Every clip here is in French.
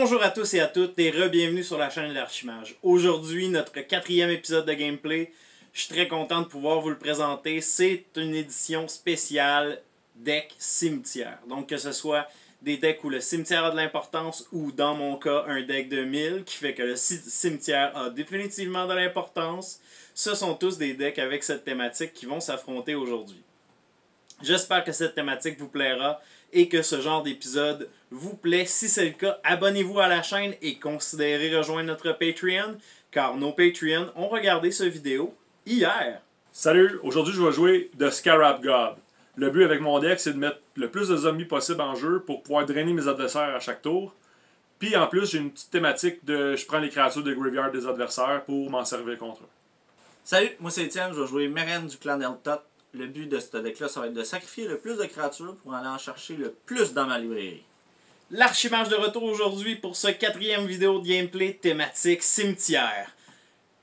Bonjour à tous et à toutes et re-bienvenue sur la chaîne de l'Archimage. Aujourd'hui, notre 4e épisode de gameplay. Je suis très content de pouvoir vous le présenter. C'est une édition spéciale deck cimetière. Donc que ce soit des decks où le cimetière a de l'importance ou dans mon cas un deck de 1000 qui fait que le cimetière a définitivement de l'importance. Ce sont tous des decks avec cette thématique qui vont s'affronter aujourd'hui. J'espère que cette thématique vous plaira et que ce genre d'épisode vous plaît. Si c'est le cas, abonnez-vous à la chaîne et considérez rejoindre notre Patreon, car nos Patreons ont regardé cette vidéo hier. Salut, aujourd'hui je vais jouer The Scarab God. Le but avec mon deck, c'est de mettre le plus de zombies possible en jeu pour pouvoir drainer mes adversaires à chaque tour. Puis en plus, j'ai une petite thématique de je prends les créatures de graveyard des adversaires pour m'en servir contre eux. Salut, moi c'est Étienne, je vais jouer Meren du clan Deltot. Le but de ce deck-là, ça va être de sacrifier le plus de créatures pour aller en chercher le plus dans ma librairie. L'Archimage de retour aujourd'hui pour ce 4e vidéo de gameplay thématique cimetière.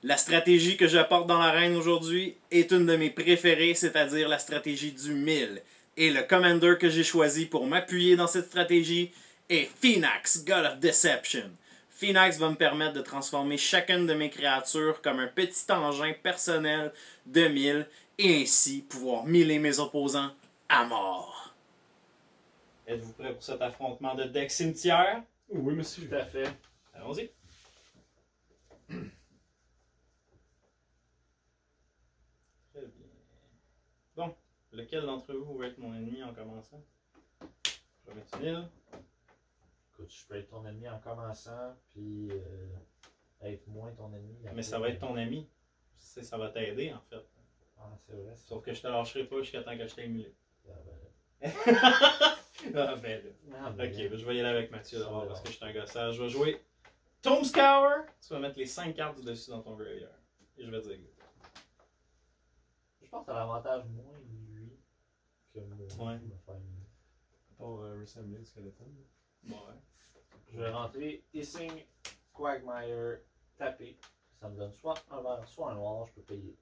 La stratégie que j'apporte dans l'arène aujourd'hui est une de mes préférées, c'est-à-dire la stratégie du 1000. Et le commander que j'ai choisi pour m'appuyer dans cette stratégie est Phenax, God of Deception. Phenax va me permettre de transformer chacune de mes créatures comme un petit engin personnel de 1000 et ainsi pouvoir miller mes opposants à mort. Êtes-vous prêts pour cet affrontement de deck cimetière? Oui, monsieur. Tout à fait. Allons-y. Très bien. Bon, lequel d'entre vous va être mon ennemi en commençant? Je vais mettre une île. Écoute, je peux être ton ennemi en commençant, puis être moins ton ennemi. Mais ça va être ton ami. Ça va t'aider en fait. Ah, c'est vrai. Sauf que je te lâcherai pas jusqu'à temps que je t'ai émulé. Ah, Ah ben là. Ah, ben Ok, là. ben je vais y aller avec Mathieu Ça d'abord va, parce que non. je suis un gossage. Je vais jouer Tomb Scour. Tu vas mettre les 5 cartes du dessus dans ton graveyard. Et je vais dire go. Je pense que t'as l'avantage moins lui que moi. Ouais. Me faire mieux. Pour Resembling Skeleton. Bon, ouais. Je vais rentrer Hissing, Quagmire, taper. Ça me donne soit un vert, soit un noir. Je peux payer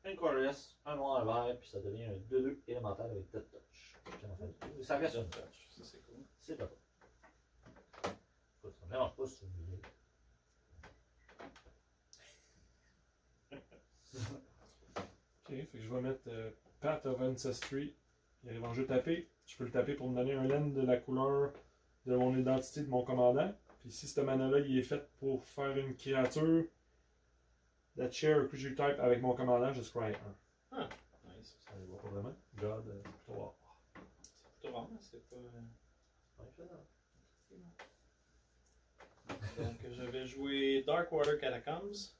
une colorless, un noir, un vert, puis ça devient un 2-2 élémentaire avec Death Touch. Et ça reste une touch. Ça c'est cool. C'est pas bon. Écoute, ça me dérange pas si tu me dis. Ok, fait que je vais mettre Path of Ancestry. Il arrive en jeu tapé. Je peux le taper pour me donner un land de la couleur de mon identité de mon commandant. Puis si ce mana-là il est fait pour faire une créature that share a creature type avec mon commandant, je scry 1. Ah, nice. Ça ne va pas vraiment. God, plutôt rare. C'est plutôt rare, hein, c'est pas. Donc je vais jouer Darkwater Catacombs.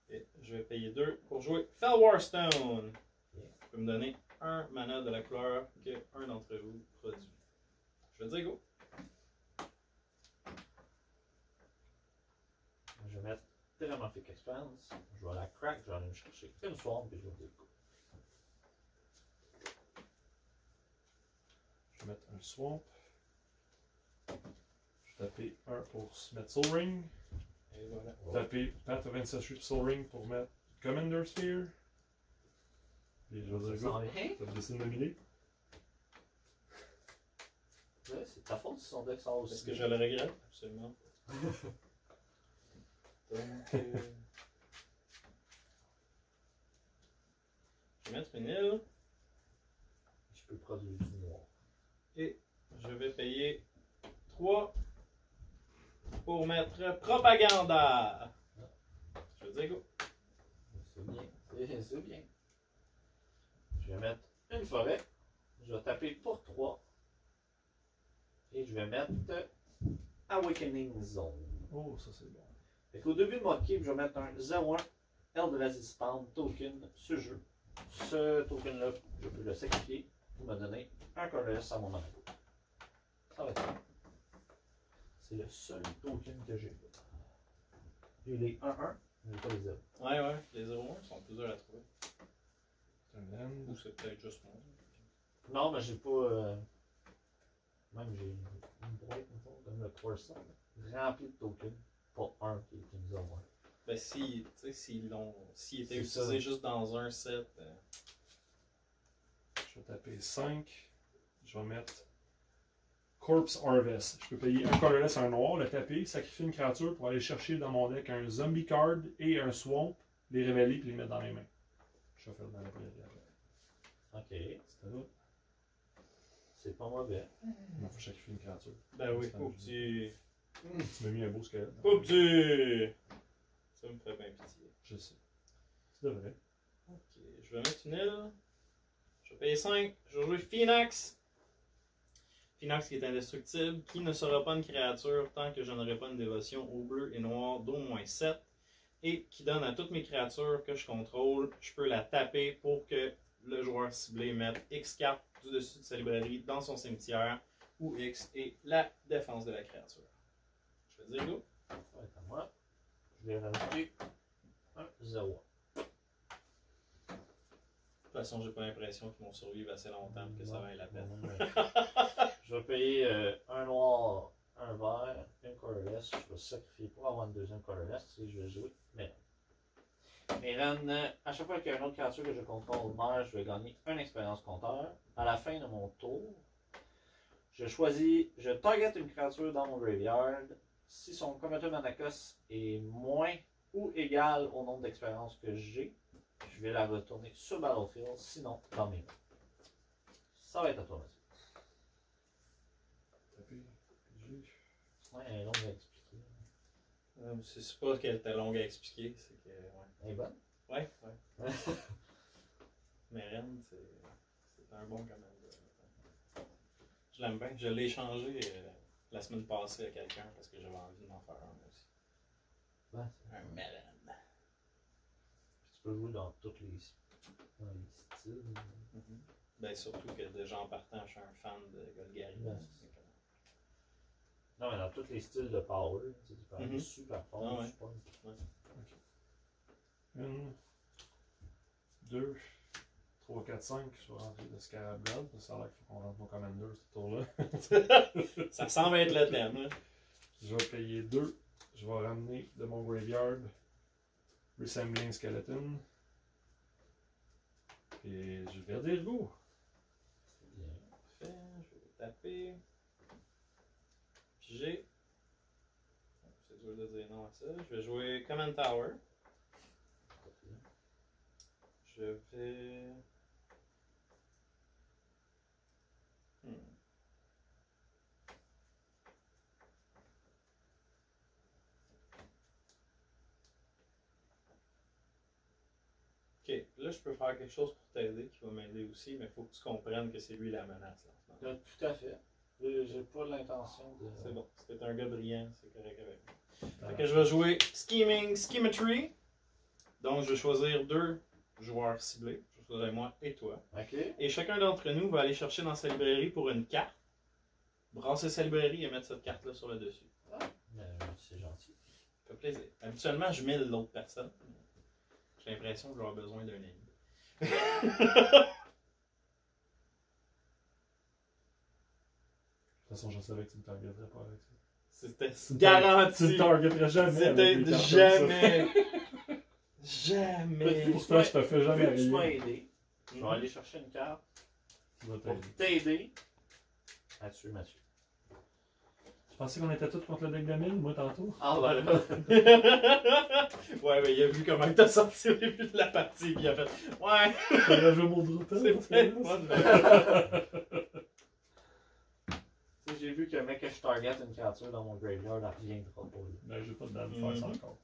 Et je vais payer 2 pour jouer Fellwar Stone. Vous pouvez me donner un mana de la couleur que un d'entre vous produit. Je vais dire go. Je vais mettre Thermophic Expanse. Je vais la crack, je vais aller me chercher une swarm, puis je vais dire go. Je vais mettre un swamp. Je vais taper 1 pour se mettre Soul Ring. Et voilà. Taper Path of Ancestry puis Soul Ring pour mettre Commander Sphere. Puis je vais dire go. Ça sent bien. Ça me décide de m'aider. Ouais, c'est ta faute si son deck sort aussi. Est-ce que je le regrette? Absolument. Donc, je vais mettre une île Je peux produire du noir. et je vais payer 3 pour mettre Propaganda. Je vais dire go. C'est bien. C'est bien. Je vais mettre une forêt. Je vais taper pour 3. Et je vais mettre Awakening Zone. Oh, ça c'est bon. Fait qu'au début de mon game, je vais mettre un 0-1 Eldrazi Spawn token ce jeu. Ce token-là, je peux le sacrifier pour me donner un colorless à mon envoi. Ça va être bon. C'est le seul token que j'ai. J'ai les 1-1, mais pas les 0. Ouais, les 0-1 sont plus durs à trouver. C'est un land. Ou c'est peut-être juste moi. Non, mais j'ai pas. Même j'ai une boîte, mettons, comme le Corsa, remplie de tokens. Pas un qui est une 0-1. Ben si, tu sais, s'ils étaient C'est utilisés ça. juste dans un set. Je vais taper 5. Je vais mettre Corpse Harvest. Je peux payer un colorless, un noir, le taper, sacrifier une créature pour aller chercher dans mon deck un zombie card et un swamp, les révéler et les mettre dans les mains. Je vais faire dans la librairie après. Ok. C'était là. C'est pas mauvais. Il faut sacrifier une créature. Ben oui, C'est faut un que tu. Tu m'as mis un beau squelette. Faut que tu. Ça me ferait bien pitié. Je sais. C'est vrai. Ok, je vais mettre une île. Je vais payer 5. Je vais jouer Phoenix. Phoenix qui est indestructible, qui ne sera pas une créature tant que je n'aurai pas une dévotion au bleu et noir d'au moins 7. Et qui donne à toutes mes créatures que je contrôle, je peux la taper pour que le joueur ciblé mette X cartes du dessus de sa librairie dans son cimetière, où X est la défense de la créature. Je vais dire go. Ça va être à moi. Je vais rajouter un 0. De toute façon, j'ai pas l'impression qu'ils vont survivre assez longtemps pour que ça vaille la peine. Je vais payer un noir, un vert, une colorless. Je vais sacrifier pour avoir une deuxième colorless si je vais jouer Meren. Meren, à chaque fois qu'il y a une autre créature que je contrôle meurt, je vais gagner une expérience compteur. À la fin de mon tour, je target une créature dans mon graveyard. Si son Commutative Manacos est moins ou égal au nombre d'expériences que j'ai, je vais la retourner sur Battlefield, sinon dans mes mains. Ça va être à toi, Mathieu. Taper. Ouais, elle est longue à expliquer. C'est pas qu'elle était longue à expliquer, c'est que. Ouais, Elle est bonne? ouais. Meren, c'est un bon commandeur. Je l'aime bien. Je l'ai échangé la semaine passée à quelqu'un parce que j'avais envie d'en faire un aussi. Ouais, Un Meren. tu peux jouer dans tous les styles. Ben, surtout que déjà en partant, je suis un fan de Golgari. Ouais, non, mais dans tous les styles de power, tu peux aller super fort. Ah ouais. Super. Une, 2, 3, 4, 5. Je vais rentrer le Scarab God. Ça a l'air qu'il faut qu'on rentre mon Commander ce tour-là. Ça semble être le thème. Là. Je vais payer 2. Je vais ramener de mon graveyard Resembling Skeleton. Et je vais dire go. C'est bien. Parfait, je vais taper. J'ai. C'est dur de dire non à ça. Je vais jouer Command Tower. Je vais. Ok, là je peux faire quelque chose pour t'aider qui va m'aider aussi, mais il faut que tu comprennes que c'est lui la menace. Là. Tout à fait. J'ai pas l'intention de. C'est bon, c'était un gars brillant, c'est correct avec moi. Fait que je vais jouer Scheming, Schemetry. Donc je vais choisir 2 joueurs ciblés. Je vais choisir moi et toi. Ok. Et chacun d'entre nous va aller chercher dans sa librairie pour une carte, brasser sa librairie et mettre cette carte-là sur le dessus. Ah, c'est gentil. Ça fait plaisir. Habituellement, je mille l'autre personne. J'ai l'impression que je vais avoir besoin d'un ami. De toute façon, je savais que tu me targeterais pas avec ça. C'était garanti. Tu me targeterais jamais. avec des C'était cartes comme ça. jamais. Jamais. Pourtant, je te fais jamais Vu que tu m'as rien. aidé, je vais aller chercher une carte Tu vas pour t'aider. t'aider à tuer Mathieu. Je pensais qu'on était tous contre le deck de mine, moi, tantôt. Ah, voilà. Ouais, mais il a vu comment t'as sorti au début de la partie, puis il a fait ouais, J'aurais joué mon Druta. c'est peut-être moi de Tu sais, j'ai vu que mec que je target une créature dans mon graveyard, elle reviendra pas. Là. Ben, j'ai pas de dame de faire ça encore.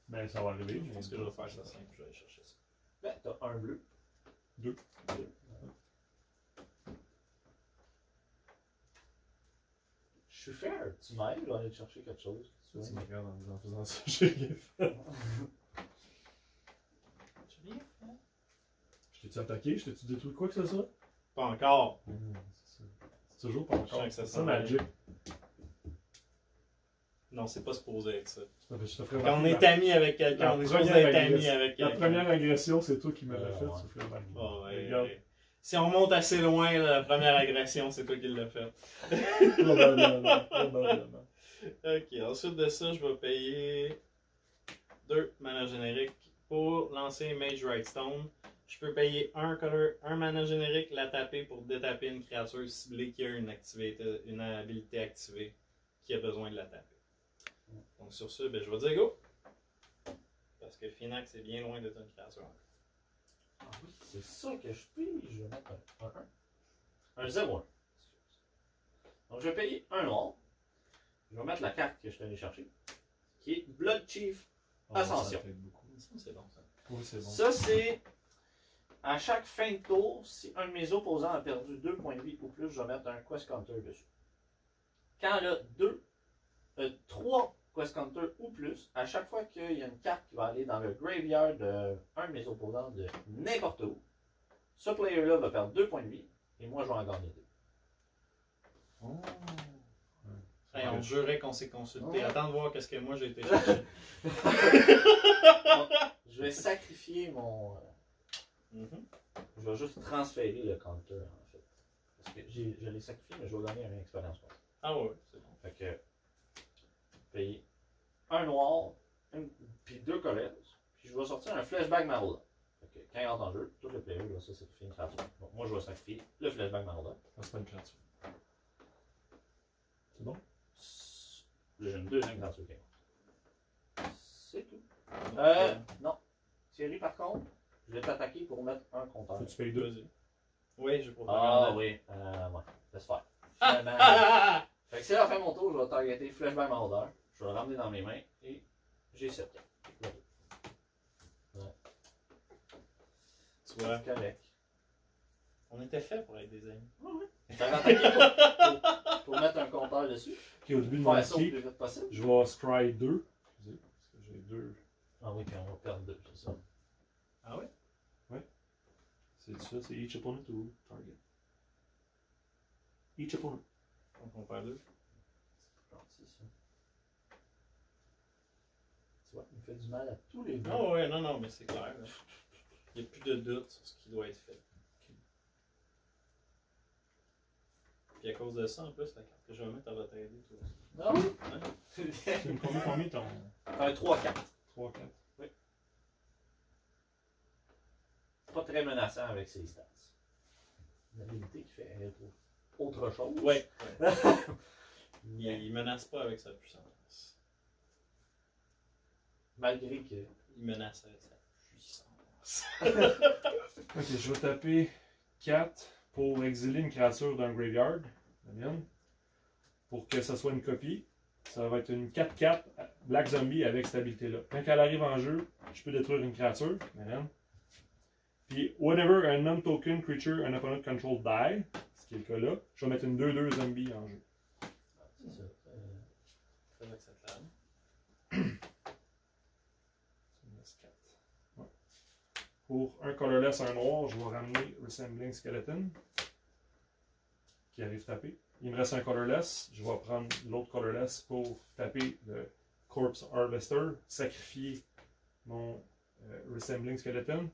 Ben, ça va arriver. Je pense que je vais faire ça simple, je vais aller chercher ça. Ben, t'as un bleu. 2. Je suis fair. Tu m'aides, je vais aller te chercher quelque chose. Tu me regardes en faisant ça, j'ai rien fait. Tu viens? Je t'ai-tu attaqué? Je t'ai-tu détruit quoi que ce soit? Pas encore. C'est ça. C'est toujours pas Je sens encore. que ça C'est ça, s'en Magic. Non, c'est pas supposé être ça. Je te ferais Quand on marquer est amis avec quelqu'un, on est supposé être amis avec La quelqu'un. première agression, c'est toi qui me l'as fait, Ouais. tu ferais mal. Oh, ouais, Regarde. ouais. Si on remonte assez loin, là, la première agression, c'est toi qui l'as fait. Probablement. Probablement. Ok, ensuite de ça, je vais payer 2 mana génériques pour lancer Mage Rightstone. Je peux payer un mana générique, la taper pour détaper une créature ciblée qui a une habilité activée qui a besoin de la taper. Donc sur ce, ben, je vais dire go. Parce que Finax est bien loin d'être une créature. Ah oui, c'est ça que je paye. Je vais mettre un 0-1. Donc je vais payer un noir. Je vais mettre la carte que je suis allé chercher. Qui est Blood Chief Ascension. Ça fait beaucoup. Ça, c'est bon ça. Oui, c'est bon. Ça, c'est à chaque fin de tour, si un de mes opposants a perdu 2 points de vie ou plus, je vais mettre un Quest Counter dessus. Quand elle a 3 Quest Counter ou plus, à chaque fois qu'il y a une carte qui va aller dans le graveyard d'un de mes opposants de n'importe où, ce player-là va perdre 2 points de vie et moi je vais en gagner 2. Oh. Hey, on jurait qu'on s'est consulté. Ouais. Attends de voir qu'est-ce que moi j'ai été chercher. Je vais sacrifier mon. Je vais juste transférer le counter en fait. Parce que je l'ai sacrifié, mais je vais gagner une expérience. Ah ouais, c'est bon. Fait que. Payer un noir, puis 2 colères. Puis je vais sortir un flashback Marauder. Fait que quand il rentre en jeu, tout le player va sacrifier une créature. Donc moi je vais sacrifier le flashback Marauder. Ah, c'est pas une créature. C'est bon? J'ai une deuxième créature qui est morte. C'est tout. Non. Thierry, par contre, je vais t'attaquer pour mettre un compteur. Faut que tu payes 2. Oui, je peux pas. Ah oui, ouais. Laisse faire. Finalement, fait que c'est la fin de mon tour, je vais targeter Flashback Marauder. Je vais le ramener dans mes mains et j'ai 7 cartes. Ouais. Tu vois, C'est correct. on était fait pour être des amis. Je t'avais attaqué pour mettre un compteur dessus. Ok, au début de mon Faire ça au ski, plus vite possible. je vais scry 2. Excusez, parce que j'ai 2. Ah oui, puis on va perdre 2, c'est ça. Ah ouais? C'est ça, c'est each opponent ou target. Each opponent. Donc on perd 2. C'est gentil ça. Tu vois, il me fait du mal à tous les deux. Ah ouais, non, mais c'est clair. Là. Il n'y a plus de doute sur ce qui doit être fait. Puis à cause de ça, en plus, la carte que je vais mettre, elle va t'aider, toi aussi. Non? Hein? C'est une combien ton Un 3-4. 3, 4? Pas très menaçant avec ses stats. Une habilité qui fait autre chose. Ouais. Il menace pas avec sa puissance. Malgré que. Il menace avec sa puissance. Ok, je vais taper 4 pour exiler une créature d'un graveyard. La mienne. Pour que ça soit une copie. Ça va être une 4-4 Black Zombie avec cette habilité-là. Quand elle arrive en jeu, je peux détruire une créature. La mienne. Puis, whenever a non-token creature an opponent control die, ce qui est le cas là, je vais mettre une 2-2 zombie en jeu. C'est ça. Très acceptable. Ouais. Pour un colorless, un noir, je vais ramener Resembling Skeleton, qui arrive taper. Il me reste un colorless, je vais prendre l'autre colorless pour taper le Corpse Harvester, sacrifier mon Resembling Skeleton.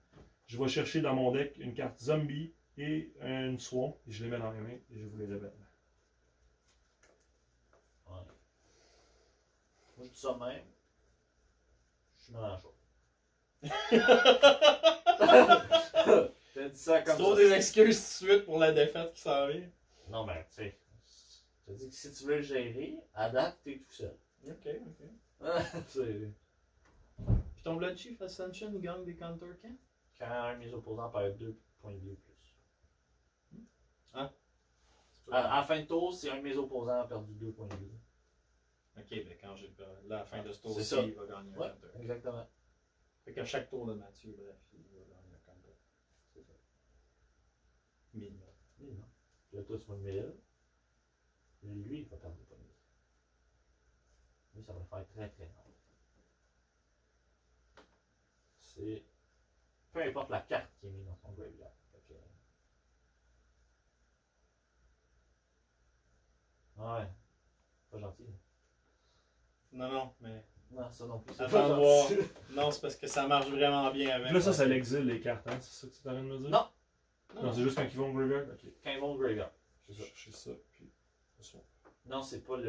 Je vais chercher dans mon deck une carte zombie et une swamp, et je les mets dans mes mains et je vous les révèle. Ouais. Moi, je dis ça même. Je suis dans la chose. T'as dit ça Tu comme trouves ça. des excuses tout de suite pour la défaite qui s'en vient? Non, mais tu sais. Je te dis que si tu veux le gérer, à date, t'es tout seul. Ok. C'est. Puis ton Blood Chief Ascension gagne des counters quand? Quand un de mes opposants perd 2 points de vie ou plus. À la fin de tour, si un de mes opposants a perdu 2 points de vie. Ok, ben quand j'ai là, à la fin de ce tour C'est ci ça. il va gagner un Ouais, counter. exactement. Fait qu'à chaque tour de Mathieu, bref, il va gagner un counter. C'est ça. Minimum. Oui, non. Puis là, toi, tu vas me 1000. Lui, il va perdre 2 points de vie. Lui, ça va le faire très très mal. C'est. Peu importe la carte qui est mise dans son graveyard. Fait que... Ouais. Pas gentil. Non, mais. Non, ça non plus. C'est Attends pas de voir. gentil. Non, c'est parce que ça marche vraiment bien avec. Là, ça l'exile les cartes, hein? C'est ça que tu es en train de me dire? Non. Non, c'est juste quand ils vont au graveyard? Ok. Quand ils vont au graveyard. Je vais chercher ça, puis le swamp. Non, c'est pas la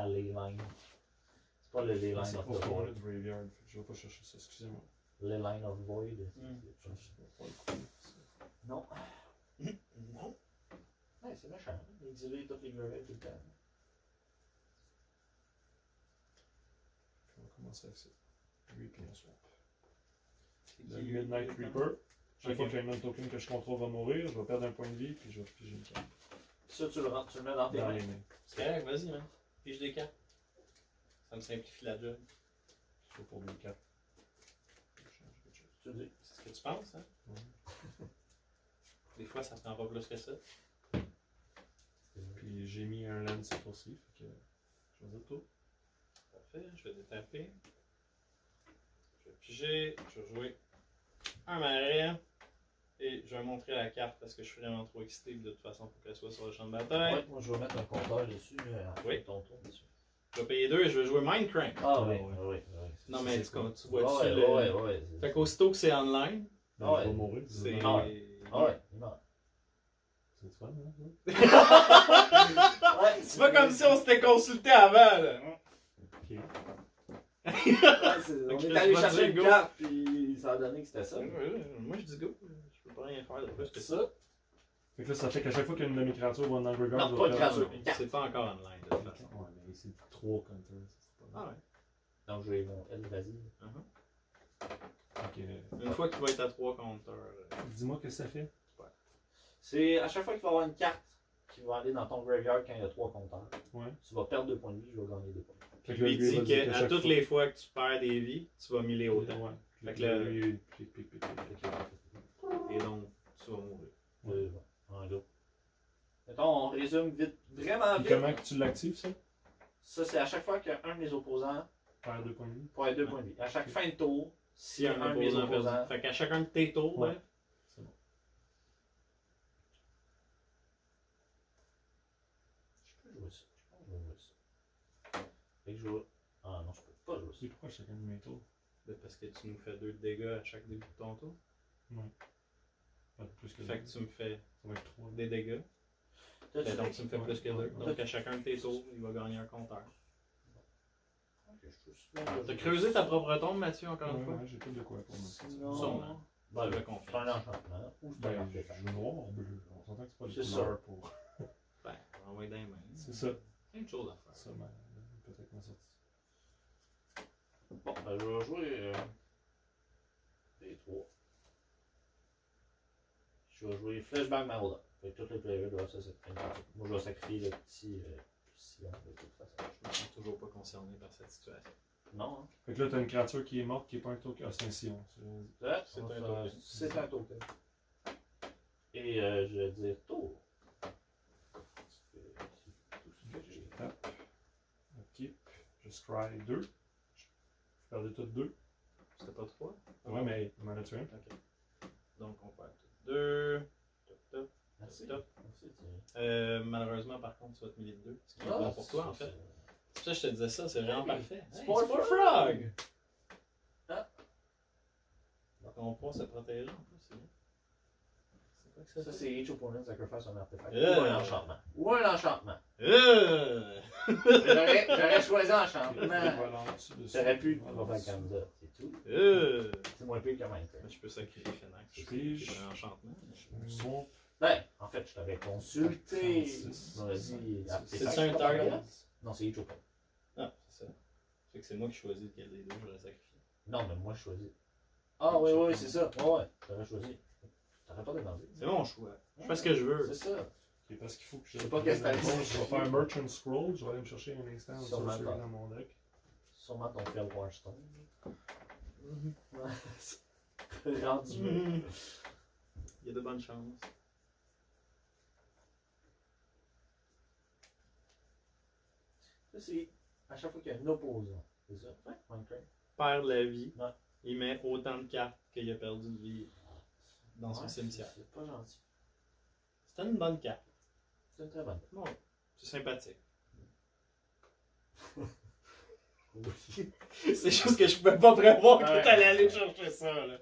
ley line. C'est pas le ley line C'est of pas the pour board. le graveyard, fait que je vais pas chercher ça, excusez-moi. Les Line of Void. Non. Non. Ouais, c'est méchant. Exiler toutes les gravels tout le temps. On va commencer avec ça. Replay swap. Le Midnight Reaper. Chaque fois qu'il y a un autre token que je contrôle va mourir, je vais perdre un point de vie, puis je vais piger une carte. Ça, tu le mets dans tes Dans mains. les mains. C'est correct, vas-y, man. Pige des cartes. Ça me simplifie la job. Je vais pour des cartes. Je vais changer quelque chose. Tu le dis. C'est ce que tu penses, hein? Des fois, ça prend pas plus que ça. Puis j'ai mis un land cette fois-ci, fait que je vais dire tout. Parfait, je vais détaper. Je vais piger, je vais jouer un marais. Et je vais montrer la carte parce que je suis vraiment trop excité. De toute façon, il faut qu'elle soit sur le champ de bataille. Ouais, moi je vais mettre un compteur dessus. Oui. Ton tour dessus. Je vais payer 2 et je vais jouer Mindcrank. Ah ouais. oui. Non, mais tu Ouais, vois-tu ouais. Fait qu'aussitôt que c'est online, Mais Ouais. je vais mourir. c'est. Ah ouais, il meurt. C'est fun, hein? Ouais, C'est pas comme si on s'était consulté avant, là. Ok. On Ok, est je allé vais chercher dire une go. carte, puis ça a donné que c'était ça. Moi, je dis go. Je peux pas rien faire de plus que C'est ça. ça? Fait que là, ça fait qu'à chaque fois qu'une de mes créatures va dans le graveyard, Non, je pas vais de perdre créature. un- Une carte. C'est pas encore online, de toute façon. Ouais, mais c'est 3 counters. C'est pas Ah ouais. Donc j'ai mon L, vas-y. Ok. Une fois qu'il va être à 3 compteurs. Dis-moi que ça fait. C'est à chaque fois qu'il va y avoir une carte qui va aller dans ton graveyard quand il y a 3 compteurs. Ouais. Tu vas perdre 2 points de vie, je vais gagner 2 points de vie. Fait que Lui là, dit va dire qu'à chaque toutes fois- les fois que tu perds des vies, tu vas miler autant. Ouais. Fait que là, là- lui, pic. Et donc, tu vas mourir. En gros. Mettons, on résume vite, vraiment Puis vite. comment que tu l'actives, ça? Ça, c'est à chaque fois qu'un des opposants Perd 2 points de vie. perd 2 points de vie. À chaque fin de tour, S'il y a un des opposant opposants. perdu. Fait qu'à chacun de tes tours, Ouais. là, C'est bon. Je peux jouer ça. Je pense que je vais jouer ça. Fait que je vais. Ah non, je peux pas jouer ça. C'est pourquoi chacun de mes tours? ben, parce que tu nous fais 2 de dégâts à chaque début de ton tour. Pas plus que Fait deux. que tu me fais Ça va être 3. des dégâts. T'as-tu Ben, donc fait- tu me fais plus que 2. Donc à chacun de tes tours, il va gagner un compteur. Ok, je peux super T'as creusé ta propre tombe, Mathieu, encore une fois? Ouais, j'ai pas de quoi pour moi. Sinon. Sûrement. Ben, Je c'est le confie. un enchantement. Ou c'est un Ben, artefact. je joue noir, bleu. On s'entend que c'est pas C'est les ça. couleurs pour. Ben, envoie des mains. C'est ça. Plein de choses à faire. Ça, peut-être ma sortie. Bon, ben, je vais jouer des 3. Je vais jouer Flashback Marauder. Fait que toutes les players doivent se sacrifier. Moi, je vais sacrifier le petit sillon de toute façon. Je me sens toujours pas concerné par cette situation. Non, hein? Fait que là, t'as une créature qui est morte qui est pas un token. Ah, c'est un sillon. C'est un Enfin, token. C'est un token. Et je vais dire tour. C'est tout ce que j'ai. Tape. Ok. Je scry 2. Je perdais toutes 2. C'était pas 3? Ouais, mais il m'en a tué un. Ok. Donc on perd 2. Top, top, Merci. top. Merci, Thierry. Malheureusement, par contre, tu vas te milier de 2. Ce qui est Ah, bon pour toi, en fait. C'est pour ça que je te disais ça, c'est vraiment Oui. parfait. C'est Hey, pas c'est pas Frog. Frog! Ah. Donc on va pouvoir se protéger en plus, c'est bien. C'est quoi que ça Ça, fait? c'est each opponent sacrifice un artefact. Yeah. Ou un enchantement. Ou un enchantement. Euh! J'aurais choisi enchantement. Voilà, J'aurais pu Robert Canada, c'est tout. Euh! C'est moins pire que Minecraft. Mais je peux sacrifier Fenax. Je pige. C'est un enchantement. Swamp. Ben, en fait, je t'avais consulté. 36. Tu m'aurais dit artefact. C'est un target? Non, c'est each opponent. Ah, c'est ça. Fait que c'est moi qui choisis lequel des deux j'aurais sacrifié. Non, mais moi, je choisis. Ah, oui, c'est ça. Ouais, t'aurais choisi. T'aurais pas demandé. C'est mon choix. Je fais ce que je veux. C'est ça. Ok, parce qu'il faut que je. Je sais pas qu'est-ce que t'as dit. Je vais faire un Merchant Scroll. Je vais aller me chercher un instant de Sûrement sorcery pas. dans mon deck. Sûrement ton Fell Warstone. Mhm. Rendu. Mhm. Il y a de bonnes chances. Ça, c'est à chaque fois qu'il y a un opposant. C'est ça? Ouais, Minecraft. Perd la vie. Ouais. Il met autant de cartes qu'il a perdu de vie dans son Ouais, cimetière. C'est pas gentil. C'était une bonne carte. C'est une très bonne. Bon, c'est sympathique. C'est juste que je pouvais pas prévoir que Ouais. t'allais aller chercher ça, là.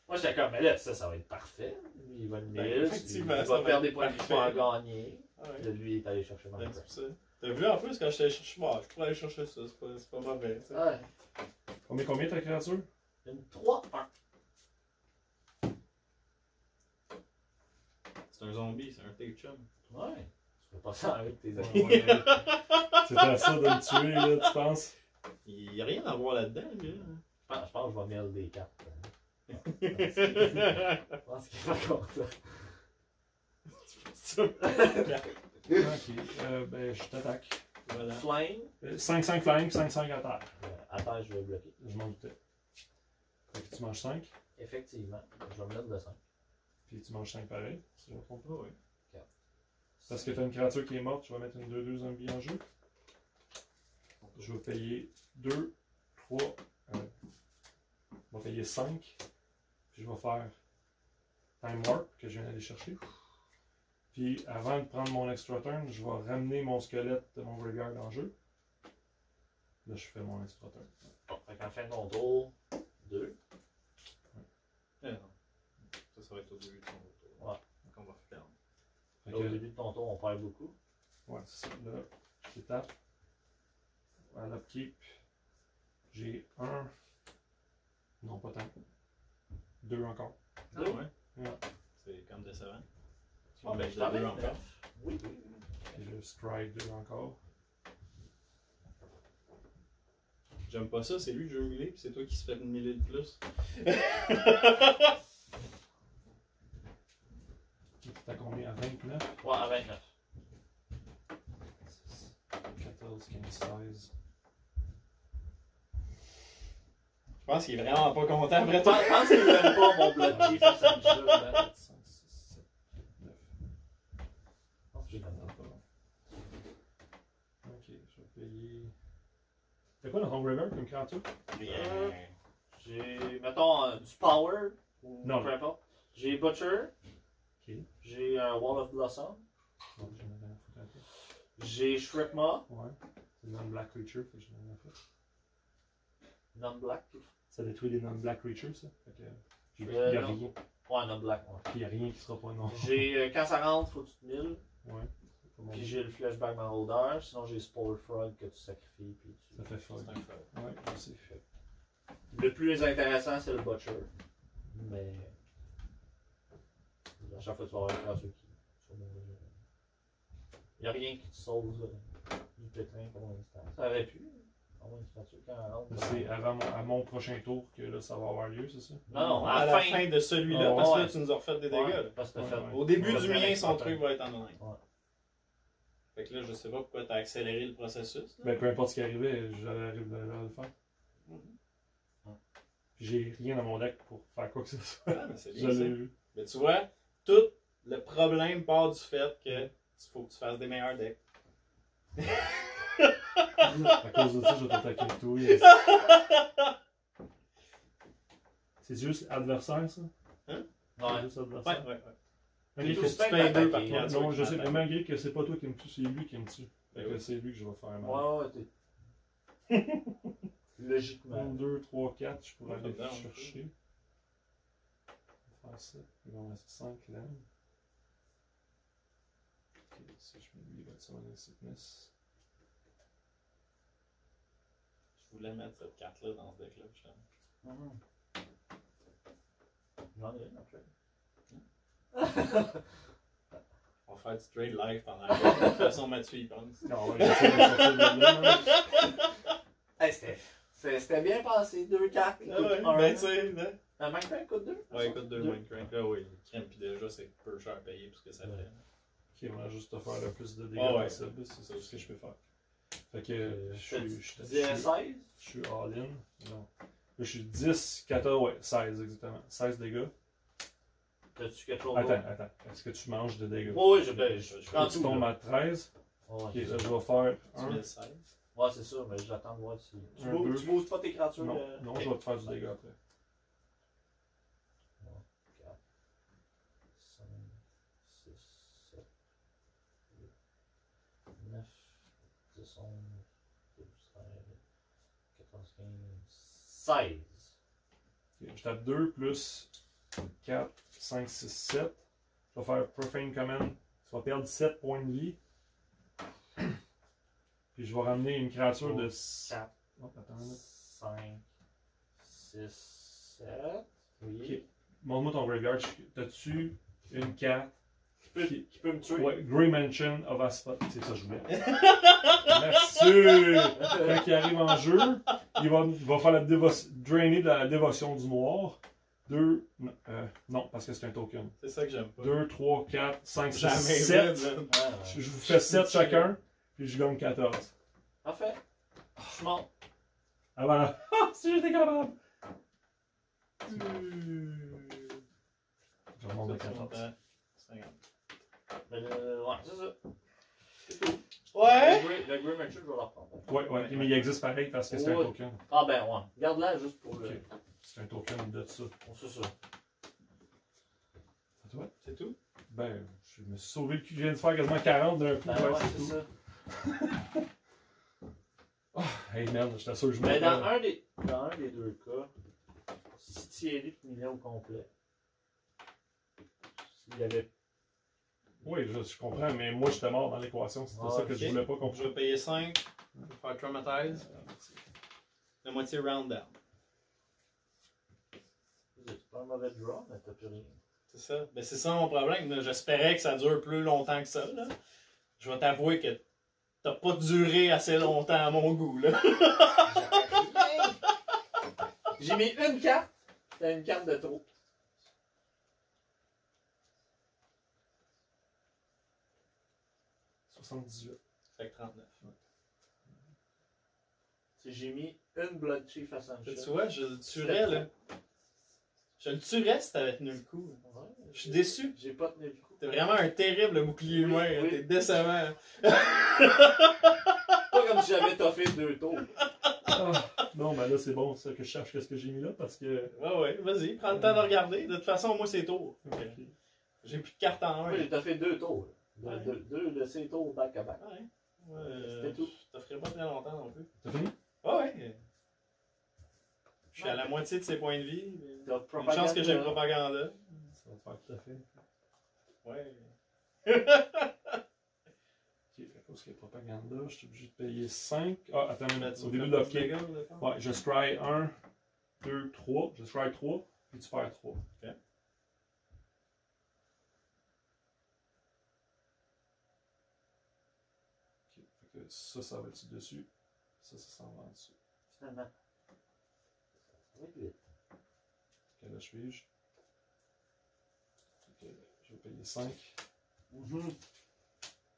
Moi, j'étais comme, mais là, ça va être parfait. Lui, il va le Ben, miss, effectivement, il ça va va perdre être des points de vie pour parfait. en gagner. Ouais. Là, lui, il est allé chercher Ben, c'est Minecraft. pour ça. T'as vu en plus quand j'étais chercher, bon, je pourrais aller chercher ça, c'est pas mauvais, tu sais. Ouais. Combien ta créature? Une 3-1. C'est un zombie, c'est un take chum. Ouais. Tu fais pas ça avec tes amis. Ouais, c'est à ça de me tuer, là, tu penses? Il n'y a rien à voir là-dedans, lui. Je pense que je vais mêler des cartes. Je pense qu'il va content. Ok, ben je t'attaque. Voilà. Flame. 5-5 flying, 5-5 à terre. À terre, je vais bloquer. Je m'en doutais. Fait que tu manges 5, Effectivement. Je vais me mettre de 5. puis tu manges 5 pareil, si je ne me trompe pas, oui. 4. Parce que tu as une créature qui est morte, je vais mettre une 2-2 zombie en jeu. Je vais payer 2, 3, je vais payer 5, puis je vais faire Time Warp, que je viens d'aller chercher. Puis avant de prendre mon extra turn, je vais ramener mon squelette de mon graveyard en jeu. Là, je fais mon extra turn. Bon, fait qu'en fin de mon tour, 2. Non. Ça va être au début de ton tour. Ouais. Donc on va perdre. Fait Au que, début de ton tour, on perd beaucoup. ouais, c'est ça. Là, je les tape. À l'upkeep, j'ai 1. Non, pas tant. 2 encore. Ah ouais? Ouais. C'est comme décevant. Tu Ah, vas ben, mettre je t'avais deux encore. Oui. Et je strike 2 encore. J'aime pas ça, c'est lui que je veux huiler, puis c'est toi qui se fait une mêlée de plus. T'as combien? À 29? Ouais, à 29. 14, 15, 16. Je pense qu'il est vraiment pas content après Je toi. pense qu'il n'aime pas mon blood chief à ce jeu. 4, 5, 6, 7, 9. Je pense que Je je n'entends pas. Ok, je vais payer. C'est quoi dans ton graveyard comme créature? J'ai, mettons, du power, ou Non. peu importe. J'ai Butcher, Ok. j'ai un Wall of Blossom, Donc j'en ai rien à foutre un peu. j'ai Shrekmaw, Ouais. C'est une non-black creature, fait que j'en ai rien à foutre. non-black. Ça détruit les non-black creatures, ça. Fait que. Il n'y a Non. rien. Ouais, non-black, ouais. Puis il n'y a rien qui sera pas non. J'ai, quand ça rentre, faut que tu te milles. Ouais. C'est pas mon- Puis j'ai le Flashback Marauder, sinon j'ai Spore Frog que tu sacrifies. Puis tu... Ça fait fun. C'est un feu. Ouais, je sais. Le plus intéressant, c'est le Butcher. Mais. À chaque fois que tu vas avoir un créature qui. Il n'y a rien qui te sauve du pétrin pour l'instant. Ça aurait pu. Avoir une créature quand elle rentre. C'est avant à mon prochain tour que là, ça va avoir lieu, c'est ça? Non, non, à la fin de celui-là, Oh, parce que ouais. là, tu nous as refait des dégâts. Ouais, là. parce que t'as Ouais, fait. ouais. Au début Ouais, du ouais, mien, ouais, son ouais. truc va être en online. Ouais. Fait que là, je sais pas pourquoi t'as accéléré le processus. là. Ben, peu importe ce qui arrivait, j'allais arriver à le faire. Mhm. Puis j'ai rien dans mon deck pour faire quoi que ce soit. Ah, mais c'est Je bien ça. l'ai vu. Mais tu vois, tout le problème part du fait que il faut que tu fasses des meilleurs decks. À cause de ça, je vais t'attaquer avec tout. C'est juste adversaire, ça? C'est Ouais. juste Ouais, adversaire. ouais. Ok, Il faut fait- que tu payes deux par Ouais, créature. non, qui je sais, mais m'attaque. malgré que c'est pas toi qui me tue, c'est lui qui me tue. Fait Ben que oui. c'est lui que je vais faire mal. Ouais, t'es. Logiquement. 1, 2, 3, 4, je pourrais Ouais, aller dedans, on chercher. On va faire ça. Il va me rester 5 lames. Ok, si je mets lui, il va être sur un sickness. Je voulais mettre cette carte-là dans ce deck-là, justement. Mhm. J'en ai une après. On va faire du trade live pendant la game. De toute façon, Mathieu, il pense. Non, on va essayer de sortir de là. Hey, c'était bien passé. 2 cartes. Ah ouais, ben tu sais, là. Un Minecraft coûte 2? Ouais, écoute, 2 Minecraft. Là, oui, le crème, puis déjà, c'est peu cher à payer pour ce que ça Ouais. fait. Ok, on va juste faire le plus de dégâts Ah ouais. possible. C'est ce que je peux faire. Fait que je suis 16? je suis all-in. Non. Là, je suis 10, 14, ouais, 16 exactement. 16 dégâts. T'as-tu quelque chose Attends, d'autre? attends. Est-ce que tu manges de dégâts? Oui, je prends Là, tu tout. tombes là. à 13. Ouais, Ok, c'est là, ça. je vais faire Tu 1. mets le 16. Ouais, c'est ça, mais j'attends de voir si. Tu Un, bouges, deux. tu bouges pas tes créatures? Non, non, je vais te faire du dégât après. 4, 5, 6, 7, 8, 9, 10, 11, 12, 13, 14, 15, 16. Ok, je tape 2 plus 4, 5, 6, 7. Je vais faire Profane Command. Tu vas perdre 7 points de vie. Puis je vais ramener une créature de. 4, Oh, attends, là. 5, 6, 7. Oui. Ok. Montre-moi ton graveyard. T'as-tu une carte Qui peut me tuer? Ouais, Grey Mansion of Aspot. C'est ça que je voulais. Merci! Quand il arrive en jeu, il va faire drainer de la dévotion du noir. 2. Non, parce que c'est un token. C'est ça que j'aime pas. 2, 3, 4, 5, 6, Jamais 7. vu, man. Je vous fais 7 chacun, puis je gagne 14. Parfait. Je suis mort. Ah voilà. Ah, si j'étais capable! Je remonte de 14. 50. Ouais, c'est ça. C'est tout. Ouais! Le Grey Mansion, je vais le reprendre. Ouais, mais il existe pareil parce que c'est un Ouais. token. Ah ben ouais. Garde-la juste pour le. Ok. C'est un token de ça. C'est ça. C'est toi? C'est tout? Ben, je me suis sauvé le cul. Je viens de faire quasiment 40 d'un coup. Ben ouais, ouais, c'est c'est tout. ça. Hey merde, je t'assure, je me Mais dans un des deux cas, si Thierry finissait au complet, s'il y avait. Oui, je comprends, mais moi j'étais mort dans l'équation. C'était Ah, ça que ok. je voulais pas qu'on Je vais payer 5. Je vais faire Traumatize. La moitié round down. C'est pas un mauvais draw, mais t'as plus rien. C'est ça. Ben, c'est ça mon problème. là. J'espérais que ça dure plus longtemps que ça. Là. Je vais t'avouer que t'as pas duré assez longtemps à mon goût. Là. J'ai mis une carte, t'as une carte de trop. « 78. Fait que 39. J'ai mis une Blood Chief Ascension. Tu vois, je le tuerais. Là. Je le tuerais si t'avais tenu le coup. Ouais, Je suis déçu. J'ai pas tenu le coup. T'es vraiment un terrible bouclier humain. Oui, hein. oui. T'es décevant. Pas comme si j'avais toffé 2 tours. Non, mais là c'est bon, ça que je cherche qu'est-ce que j'ai mis là parce que. Ouais, vas-y, prends le temps de regarder. De toute façon, moi, c'est tour. Ok. J'ai plus de cartes en Moi, main. j'ai toffé 2 tours. Ouais. Deux de ces tours back à back. Ouais. C'était tout. Je t'offrirai pas très longtemps non plus. T'as fini? Ouais. Je suis à la moitié de ses points de vie. T'as Une chance que j'ai propaganda. Ça va te faire tout à fait. Ouais. Ok, à cause qu'il y a propaganda, je suis obligé de payer 5. Ah, attends une minute. Tu Au début fais de pas de l'upkeep. dégâts, de faire? Ouais, je scry 1, 2, 3. Je scry 3, puis tu perds 3. Ok. Ok, fait que ça va être dessus. Ça s'en va en dessous. Finalement. Ça va être vite. Quel âge suis-je? Ok, je vais payer 5.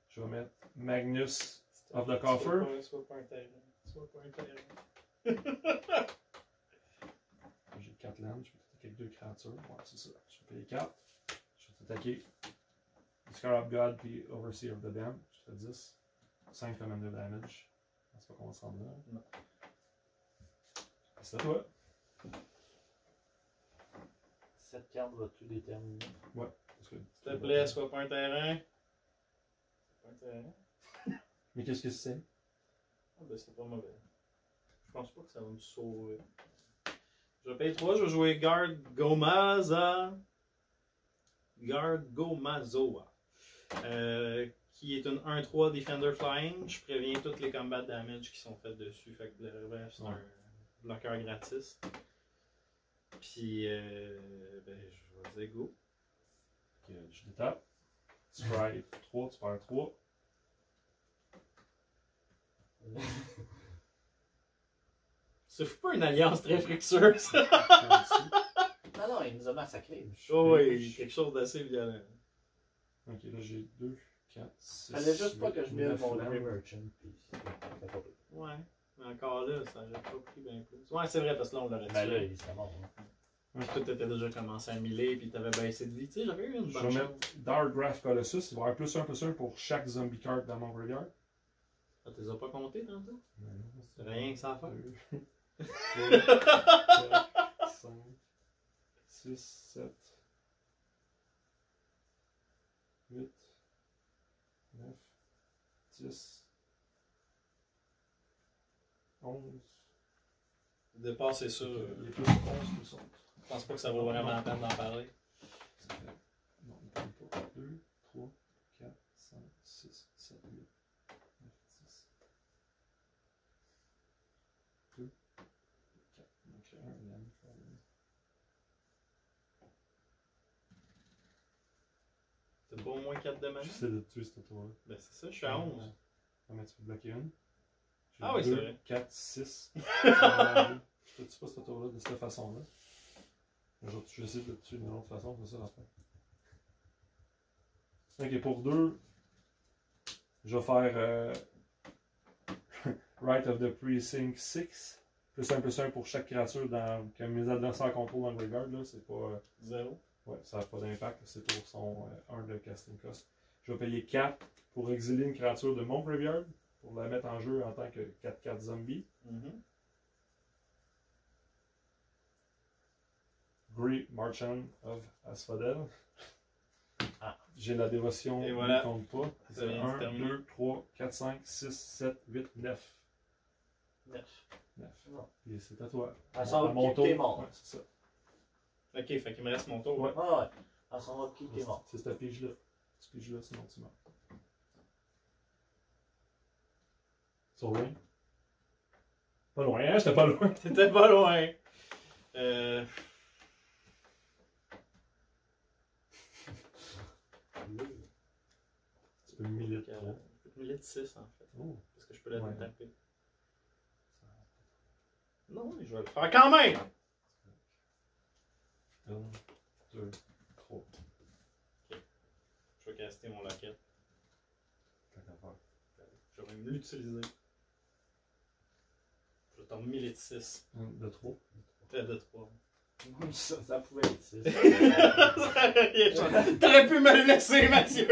Je vais mettre Magnus of the Coffer. Soit pas un terrain. Soit pas un terrain. J'ai 4 lands, je peux t'attaquer avec 2 créatures. Ouais, c'est ça. Je vais payer 4. Je vais t'attaquer. Scar of God puis Overseer of the Dam. Je fais 10. 5 commander damage. Je pense pas qu'on va se rendre là. Non. C'est à toi. Cette carte va tout déterminer. Ouais. Parce que, S'il te plaît, soit pas un terrain. C'est pas un terrain. Mais qu'est-ce que c'est? Ah ben c'est pas mauvais. Je pense pas que ça va me sauver. Je vais payer 3, je vais jouer Guard Gomaza. Guard Gomazoa. Qui est une 1-3 Defender Flying. Je préviens tous les combat damage qui sont faits dessus. Fait que bref, c'est un bloqueur gratis. Puis ben je vais dire go. Ok, je détape. Scry 3, tu perds 3. C'est pas une alliance très fructueuse. Non, non, il nous a massacrés. Oh oui, quelque chose d'assez violent. Ok, là j'ai 2, 4, 6. Fallait juste pas que je mette 9 mon lands. Grey Merchant. Puis ça fait pas pire. Ouais. Mais encore là, ça aurait pas pris bien plus. Ouais, c'est vrai, parce que là, on l'aurait Ben là, tué. il serait mort. Hein. Tout était déjà commencé à miller, puis t'avais baissé de vie. Tu sais, j'avais eu une Je bonne vais chance. mettre Dark Graph Colossus. Il va y avoir +1/+1 pour chaque zombie card dans mon graveyard. Ah, t'es pas compté tantôt? C'est Rien que ça à faire. 2, 3, 4, 5, 6, 7, 8, 9, 10, 11. Dépasser ça, Il est plus 11 plus 11. je pense pas que ça vaut vraiment la peine d'en parler. Ça fait. Non, il ne pas. 2, 3, 4, 5, 6, 7, 8, 9, 10. 2, 4. Donc, 1 lien. pas au moins 4 de mana? J'essaie de tuer cette tour-là. Ben c'est ça, je suis à 11. Ah, mais tu peux bloquer une. J'ai Ah oui, c'est vrai. 4, 6. Je te tue pas cette tour-là de cette façon-là. Je vais essayer de te tuer d'une autre façon, c'est ça la fin. Ok, pour 2, je vais faire Right of the Precinct 6. +1/+1 pour chaque créature que mes adversaires contrôlent dans le graveyard. C'est pas. 0. Ouais, ça n'a pas d'impact, c'est pour son 1 de casting cost. Je vais payer 4 pour exiler une créature de mon graveyard, pour la mettre en jeu en tant que 4/4 zombie. Great Marchand of Asphodel. Ah. J'ai la dévotion, et il voilà. ne compte pas. Ça vient de 1, terminer. 2, 3, 4, 5, 6, 7, 8, 9. 9. 9. Non. Et c'est à toi. À son mon kick, tour. t'es mort. Ouais, c'est ça. Ok, fait qu'il me reste mon tour. Ouais. Ah ouais. À son kick, t'es mort. C'est cette pige-là. Cette pige-là, sinon tu meurs. Sur loin? Pas loin, hein? J'étais pas loin. T'étais pas loin. Tu peux me Je peux te 6 en fait. Oh. Parce que je peux la Ouais. taper. Non, mais je vais le faire quand même! 1, 2, 3. Je vais caster mon locket. Je vais même l'utiliser. Je vais t'en 6. 1, 2, 3. De 3. Ça pouvait être 6. T'aurais pu me le laisser, Mathieu!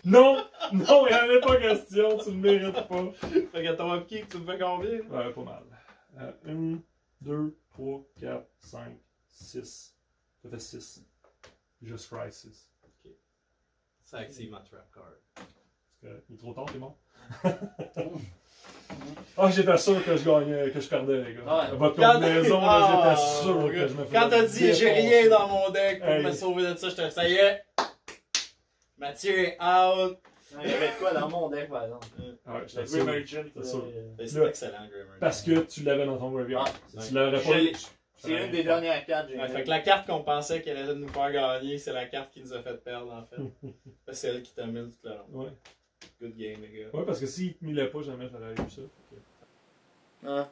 Non! Non, il n'y en a pas question, tu ne le mérites pas. Fait que ton upkeep, tu me fais combien? Ouais, pas mal. 1, 2, 3, 4, 5, 6. Ça fait 6. Just Cry 6. Ça active ma trap card. Il est trop tard, t'es mort? Ah, j'étais sûr que je gagnais, que je perdais, les gars. Ouais. Votre Quand- combinaison, Ah, j'étais sûr que je me faisais. Quand t'as dit j'ai rien dans mon deck pour Hey. me sauver de ça, j'étais ça y est. Mathieu est out. Il y avait de quoi dans mon deck, par exemple? Ah ouais, Le j'étais Grey sûr. Merchant. C'est sûr. C'est Là, excellent, Grimmer. Parce que tu l'avais dans ton graveyard. Ah, Si ouais. tu l'aurais Je pas l'ai- eu. C'est une des dernières cartes. Ouais, fait que la carte qu'on pensait qu'elle allait nous faire gagner, c'est la carte qui nous a fait perdre en fait. C'est elle qui t'a mis tout le long. Ouais. Good game, les gars. Ouais, parce que s'il te millait pas, jamais j'aurais eu ça. Ah.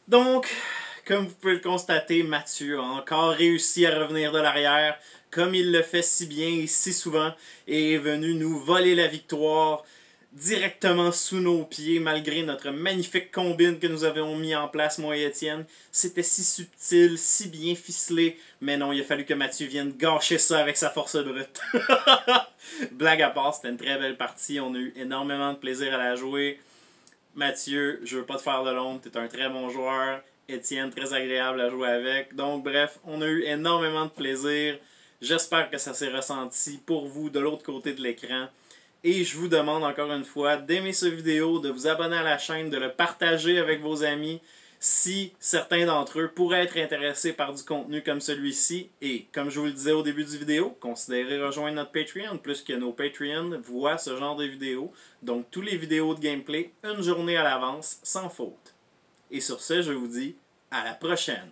Donc, comme vous pouvez le constater, Mathieu a encore réussi à revenir de l'arrière, comme il le fait si bien et si souvent, et est venu nous voler la victoire directement sous nos pieds, malgré notre magnifique combine que nous avions mis en place, moi et Étienne. C'était si subtil, si bien ficelé, mais non, il a fallu que Mathieu vienne gâcher ça avec sa force brute. Blague à part, c'était une très belle partie, on a eu énormément de plaisir à la jouer. Mathieu, je veux pas te faire de l'ombre, t'es un très bon joueur. Étienne, très agréable à jouer avec. Donc bref, on a eu énormément de plaisir. J'espère que ça s'est ressenti pour vous de l'autre côté de l'écran. Et je vous demande encore une fois d'aimer cette vidéo, de vous abonner à la chaîne, de le partager avec vos amis si certains d'entre eux pourraient être intéressés par du contenu comme celui-ci. Et comme je vous le disais au début du vidéo, considérez rejoindre notre Patreon, puisque nos Patreons voient ce genre de vidéos. Donc tous les vidéos de gameplay, une journée à l'avance, sans faute. Et sur ce, je vous dis à la prochaine.